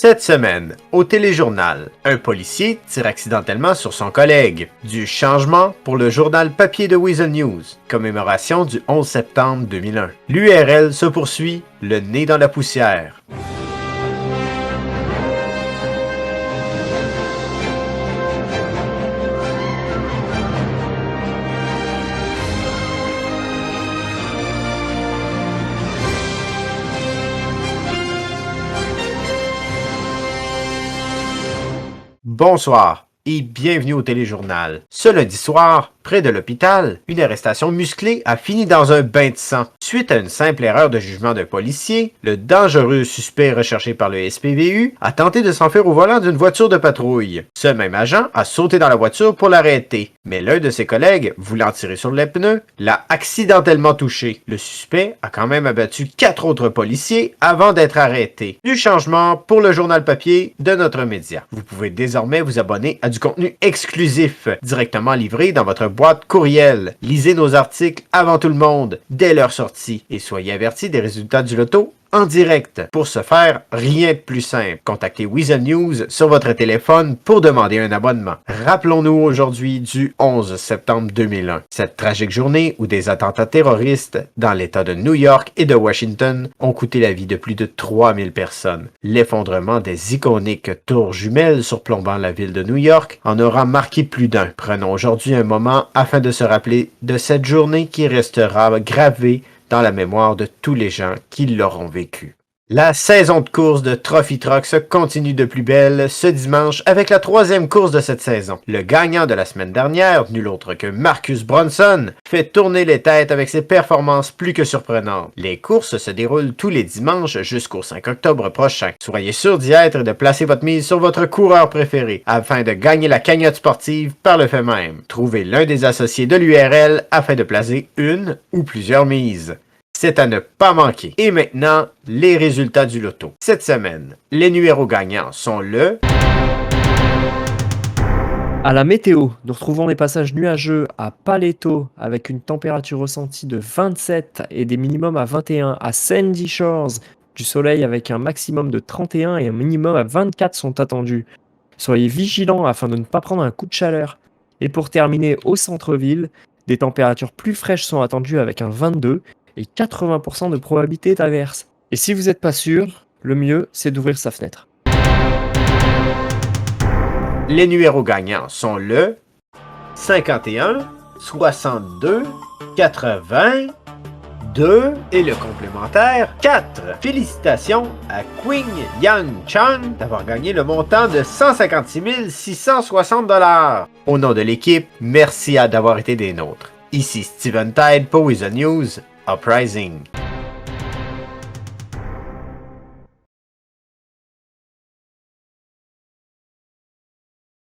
Cette semaine, au téléjournal, un policier tire accidentellement sur son collègue. Du changement pour le journal papier de Weasel News. Commémoration du 11 septembre 2001. L'URL se poursuit, le nez dans la poussière. Bonsoir et bienvenue au téléjournal. Ce lundi soir, près de l'hôpital, une arrestation musclée a fini dans un bain de sang. Suite à une simple erreur de jugement d'un policier, le dangereux suspect recherché par le SPVU a tenté de s'enfuir au volant d'une voiture de patrouille. Ce même agent a sauté dans la voiture pour l'arrêter, mais l'un de ses collègues, voulant tirer sur les pneus, l'a accidentellement touché. Le suspect a quand même abattu 4 autres policiers avant d'être arrêté. Du changement pour le journal papier de notre média. Vous pouvez désormais vous abonner à du contenu exclusif, directement livré dans votre boîte courriel. Lisez nos articles avant tout le monde, dès leur sortie, et soyez avertis des résultats du loto en direct. Pour ce faire, rien de plus simple. Contactez Weasel News sur votre téléphone pour demander un abonnement. Rappelons-nous aujourd'hui du 11 septembre 2001. Cette tragique journée où des attentats terroristes dans l'État de New York et de Washington ont coûté la vie de plus de 3000 personnes. L'effondrement des iconiques tours jumelles surplombant la ville de New York en aura marqué plus d'un. Prenons aujourd'hui un moment afin de se rappeler de cette journée qui restera gravée dans la mémoire de tous les gens qui l'auront vécu. La saison de course de Trophy Truck se continue de plus belle ce dimanche avec la 3e course de cette saison. Le gagnant de la semaine dernière, nul autre que Marcus Brunson, fait tourner les têtes avec ses performances plus que surprenantes. Les courses se déroulent tous les dimanches jusqu'au 5 octobre prochain. Soyez sûr d'y être et de placer votre mise sur votre coureur préféré afin de gagner la cagnotte sportive par le fait même. Trouvez l'un des associés de l'URL afin de placer une ou plusieurs mises. C'est à ne pas manquer. Et maintenant, les résultats du loto. Cette semaine, les numéros gagnants sont le... À la météo, nous retrouvons des passages nuageux à Paleto avec une température ressentie de 27 et des minimums à 21. À Sandy Shores, du soleil avec un maximum de 31 et un minimum à 24 sont attendus. Soyez vigilants afin de ne pas prendre un coup de chaleur. Et pour terminer, au centre-ville, des températures plus fraîches sont attendues avec un 22 et 80% de probabilité d'averse. Et si vous n'êtes pas sûr, le mieux c'est d'ouvrir sa fenêtre. Les numéros gagnants sont le 51, 62, 80, 2 et le complémentaire 4. Félicitations à Queen Yang Chang d'avoir gagné le montant de 156 660 $. Au nom de l'équipe, merci d'avoir été des nôtres. Ici Steven Tide pour Weasel News. Uprising.